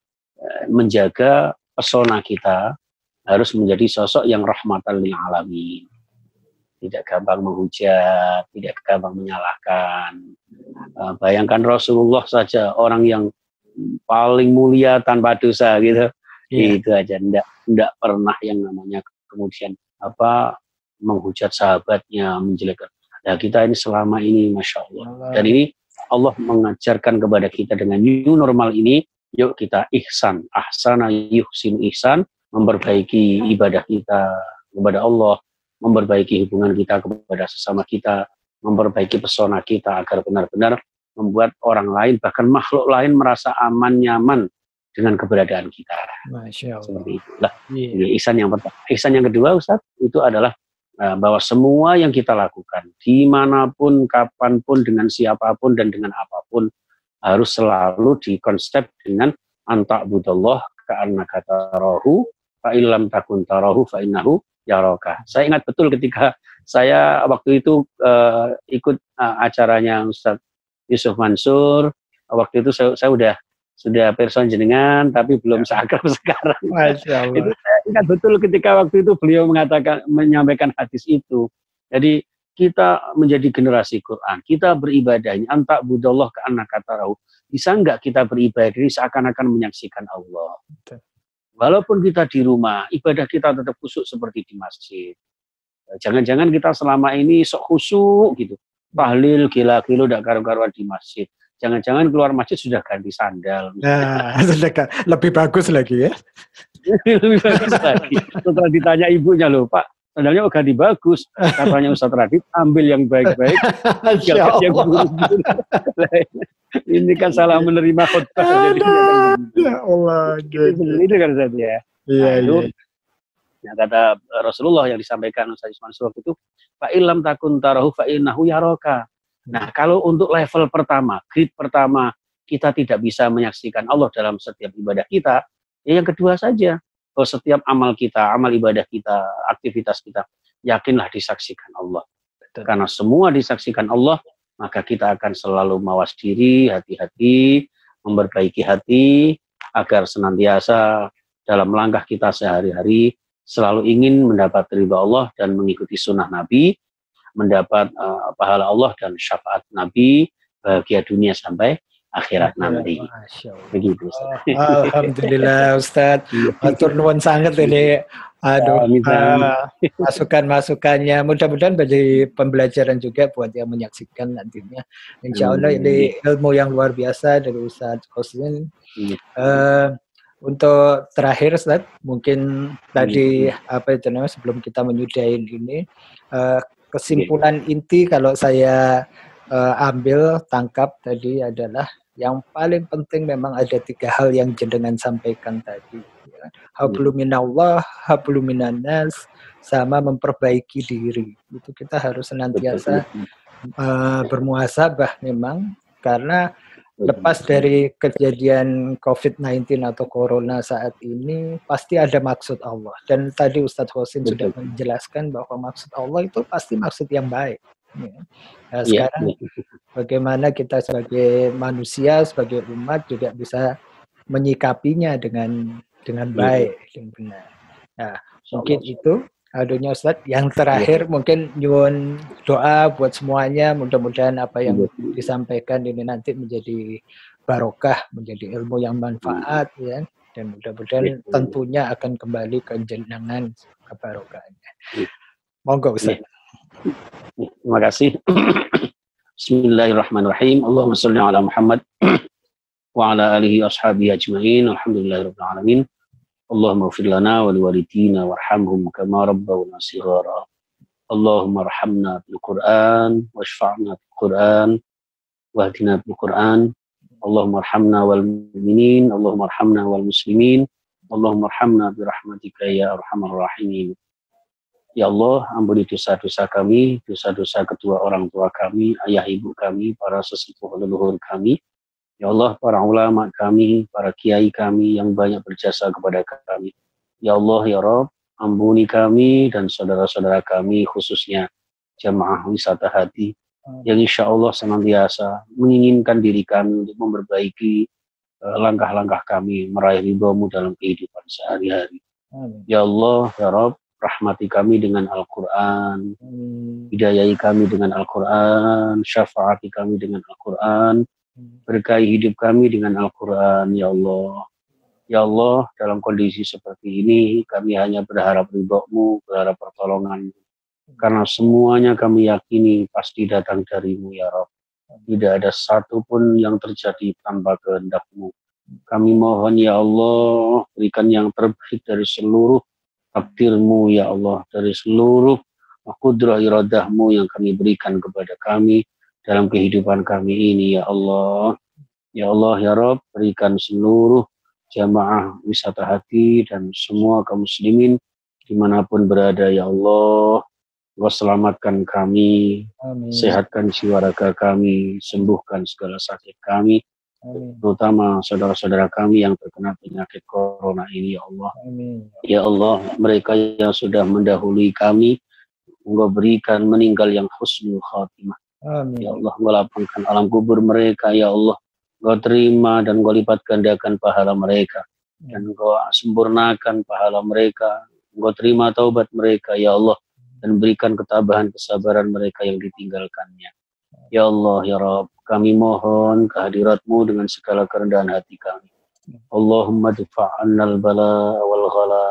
Speaker 2: menjaga pesona kita harus menjadi sosok yang rahmatan lil alamin. Tidak gampang menghujat, tidak gampang menyalahkan. Bayangkan Rasulullah saja, orang yang paling mulia tanpa dosa gitu. Itu aja, tidak pernah yang namanya kemudian menghujat sahabatnya, menjelekkan. Nah, kita ini selama ini Masya Allah. Dan ini Allah mengajarkan kepada kita dengan new normal ini, yuk kita ihsan, ahsana yuhsinu ihsan, memperbaiki ibadah kita kepada Allah, memperbaiki hubungan kita kepada sesama kita, memperbaiki pesona kita agar benar-benar membuat orang lain, bahkan makhluk lain merasa aman, nyaman dengan keberadaan kita.
Speaker 1: Masya Allah.
Speaker 2: Seperti itulah. Ini ihsan yang pertama. Ihsan yang kedua, Ustaz, itu adalah bahwa semua yang kita lakukan, dimanapun, kapanpun, dengan siapapun, dan dengan apapun, harus selalu dikonsep dengan anta'budallah ka'annaka tarahu, fa'ilam takun tarahu fa'innahu yaraka. Saya ingat betul ketika saya waktu itu ikut acaranya Ustaz Yusuf Mansur. Waktu itu saya sudah person jenengan, tapi belum seakrab sekarang.
Speaker 1: Masya Allah.
Speaker 2: Itu saya ingat betul ketika waktu itu beliau menyampaikan hadis itu. Jadi kita menjadi generasi Quran, kita beribadah ini anta'budallah ka'annaka tarahu. Bisa enggak kita beribadah ini seakan-akan menyaksikan Allah? Walaupun kita di rumah, ibadah kita tetap khusyuk seperti di masjid. Jangan-jangan kita selama ini sok khusyuk gitu. Tahlil gila-gila udah karu-karuan di masjid. Jangan-jangan keluar masjid sudah ganti sandal.
Speaker 1: Nah, lebih bagus lagi ya.
Speaker 2: Lebih bagus lagi. Setelah ditanya ibunya, loh Pak, sandalnya ganti bagus. Katanya Ustaz Radit, ambil yang baik-baik. Yang ini kan salah menerima khutbah.
Speaker 1: Ya Allah.
Speaker 2: Itu kan Ustaz ya.
Speaker 1: Iya.
Speaker 2: Nah, kata Rasulullah yang disampaikan Ustaz Mansur itu, fa'ilam takun tarahu fa'innahu yaraka. Nah, kalau untuk level pertama, grade pertama, kita tidak bisa menyaksikan Allah dalam setiap ibadah kita, ya yang kedua saja. Kalau setiap amal kita, amal ibadah kita, aktivitas kita, yakinlah disaksikan Allah. Betul. Karena semua disaksikan Allah, maka kita akan selalu mawas diri, hati-hati, memperbaiki hati, agar senantiasa dalam langkah kita sehari-hari, selalu ingin mendapat ridha Allah dan mengikuti sunnah Nabi, mendapat pahala Allah dan syafaat Nabi, bahagia dunia sampai akhirat nanti. Begitu.
Speaker 1: Alhamdulillah Ustaz. Matur nuwun sangat ini. Aduh, masukan-masukannya mudah-mudahan menjadi pembelajaran juga buat yang menyaksikan nantinya. Insya Allah ini ilmu yang luar biasa dari Ustaz Qasim. Untuk terakhir Ustaz, mungkin tadi sebelum kita menyudahin ini, kesimpulan inti kalau saya tangkap tadi adalah yang paling penting memang ada 3 hal yang jenengan sampaikan tadi. Ya. Hablum minallah, hablum minannas, sama memperbaiki diri. Itu kita harus senantiasa bermuhasabah memang, karena lepas dari kejadian COVID-19 atau Corona saat ini, pasti ada maksud Allah. Dan tadi Ustadz Qasim sudah menjelaskan bahwa maksud Allah itu pasti maksud yang baik. Ya. Nah, sekarang bagaimana kita sebagai manusia, sebagai umat juga bisa menyikapinya dengan baik, dengan benar. Nah, mungkin itu adunya Ustaz. Yang terakhir mungkin nyuwun doa buat semuanya. Mudah-mudahan apa yang disampaikan ini nanti menjadi barokah, menjadi ilmu yang manfaat ya. Dan mudah-mudahan tentunya akan kembali ke jenengan kebarokahannya. Monggo Ustaz.
Speaker 2: Terima kasih. Bismillahirrahmanirrahim. Allahumma sholli ala Muhammad wa ala alihi ashabihi ajma'in. Alhamdulillahirabbil alamin. Allahumma ighfir lana wa liwalidina warhamhum kama rabbawna shighara. Allahumma arhamna bil Qur'an washfa'na bil Qur'an wahdina bil Qur'an. Allahumma arhamna wal mu'minin, Allahumma arhamna wal muslimin. Allahumma arhamna bi rahmatika ya arhamar rahimin. Ya Allah, ampuni dosa-dosa kami, dosa-dosa kedua orang tua kami, ayah ibu kami, para sesepuh leluhur kami. Ya Allah, para ulama kami, para kiai kami yang banyak berjasa kepada kami. Ya Allah, ya Rabb, ampuni kami dan saudara-saudara kami, khususnya jamaah wisata hati, yang insya Allah senantiasa menginginkan diri kami untuk memperbaiki langkah-langkah kami, meraih ridho-Mu dalam kehidupan sehari-hari. Ya Allah, ya Rabb, rahmati kami dengan Al-Quran, hidayahi kami dengan Al-Quran, syafaati kami dengan Al-Quran, berkahi hidup kami dengan Al-Quran, ya Allah. Ya Allah, dalam kondisi seperti ini, kami hanya berharap ridho-Mu, berharap pertolongan. Karena semuanya kami yakini pasti datang dari-Mu, ya Rabb. Tidak ada satupun yang terjadi tanpa kehendak-Mu. Kami mohon, ya Allah, berikan yang terbaik dari seluruh takdir-Mu, ya Allah. Dari seluruh kudrah iradah-Mu yang kami berikan kepada kami dalam kehidupan kami ini, ya Allah. Ya Allah, ya Rabb, berikan seluruh jamaah wisata hati dan semua kaum muslimin dimanapun berada, ya Allah. Engkau selamatkan kami, amin. Sehatkan jiwa raga kami, sembuhkan segala sakit kami, amin. Terutama saudara-saudara kami yang terkena penyakit corona ini, ya Allah. Amin. Ya Allah, mereka yang sudah mendahului kami, Engkau berikan meninggal yang husnul khatimah. Amin. Ya Allah, Engkau lapangkan alam kubur mereka, ya Allah. Engkau terima dan Engkau lipat gandakan pahala mereka. Dan Engkau sempurnakan pahala mereka. Engkau terima taubat mereka, ya Allah. Dan berikan ketabahan, kesabaran mereka yang ditinggalkannya. Ya Allah, ya Rabb, kami mohon kehadirat-Mu dengan segala kerendahan hati kami. Allahumma difa'annal bala wal ghala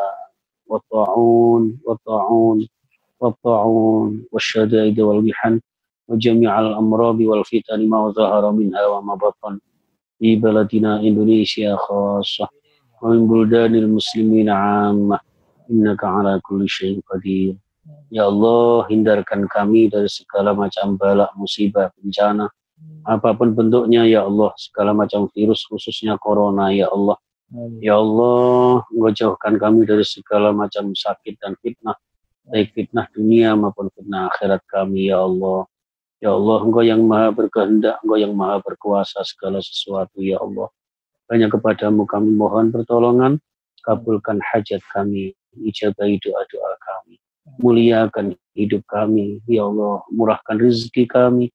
Speaker 2: wa ta'un wa ta'un wa ta'un wa syadaid wal bihan wa jami'al amrabi wal fitani ma zahara minha wa ma batan di baladina Indonesia khassah wa min buldanil muslimin 'ammah innaka 'ala kulli syai'in qadir. Ya Allah, hindarkan kami dari segala macam bala, musibah, bencana, apapun bentuknya, ya Allah, segala macam virus, khususnya corona, ya Allah. Ya Allah, Engkau jauhkan kami dari segala macam sakit dan fitnah, baik fitnah dunia maupun fitnah akhirat kami, ya Allah. Ya Allah, Engkau yang maha berkehendak, Engkau yang maha berkuasa segala sesuatu, ya Allah. Hanya kepadamu kami mohon pertolongan, kabulkan hajat kami, ijabahi doa-doa kami. Muliakan hidup kami, ya Allah, murahkan rezeki kami,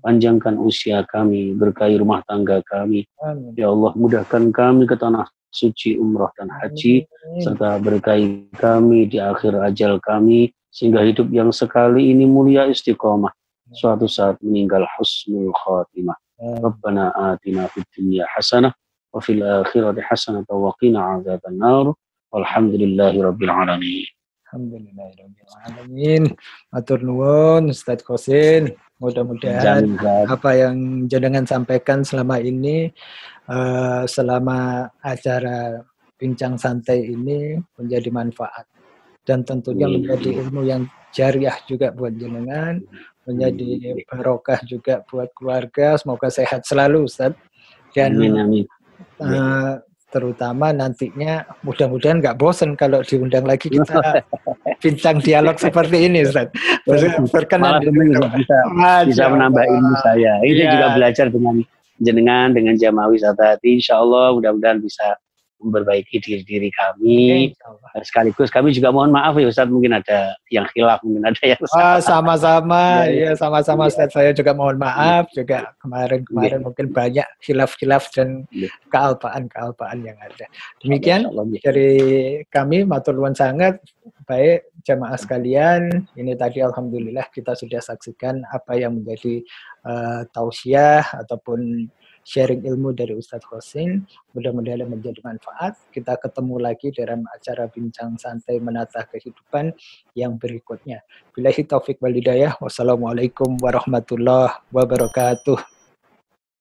Speaker 2: panjangkan usia kami, berkahi rumah tangga kami. Amin. Ya Allah, mudahkan kami ke tanah suci umrah dan haji. Amin. Serta berkahi kami di akhir ajal kami, sehingga hidup yang sekali ini mulia istiqomah, suatu saat meninggal husnul khatimah. Rabbana atina fid dunya hasanah wa fil akhirati hasanah wa qina adzabannar. Walhamdulillahi rabbil alamin.
Speaker 1: Alhamdulillahirrahmanirrahim. Matur nuwun Ustadz Qasim. Mudah-mudahan apa yang jenengan sampaikan selama ini, selama acara bincang santai ini menjadi manfaat. Dan tentunya menjadi ilmu yang jariah juga buat jenengan, menjadi barokah juga buat keluarga. Semoga sehat selalu Ustadz. Dan amin. Terutama nantinya mudah-mudahan nggak bosan kalau diundang lagi kita bincang dialog seperti ini, Ustaz.
Speaker 2: Berkenan bisa menambah ilmu saya. Ini juga belajar dengan jenengan, dengan jamaah wisata hati. Insya Allah mudah-mudahan bisa memperbaiki diri kami. Sekaligus kami juga mohon maaf ya Ustadz, mungkin ada yang khilaf, mungkin ada yang
Speaker 1: salah. Sama-sama, ya sama-sama Ustadz. Saya juga mohon maaf, juga kemarin mungkin banyak khilaf-khilaf dan kealpaan yang ada. Demikian dari kami, matur nuwun sangat. Baik jamaah sekalian, ini tadi alhamdulillah kita sudah saksikan apa yang menjadi tausiah ataupun sharing ilmu dari Ustadz Qasim. Mudah-mudahan menjadi manfaat. Kita ketemu lagi dalam acara bincang santai menata kehidupan yang berikutnya. Billahi taufik wal hidayah. Wassalamualaikum warahmatullahi wabarakatuh.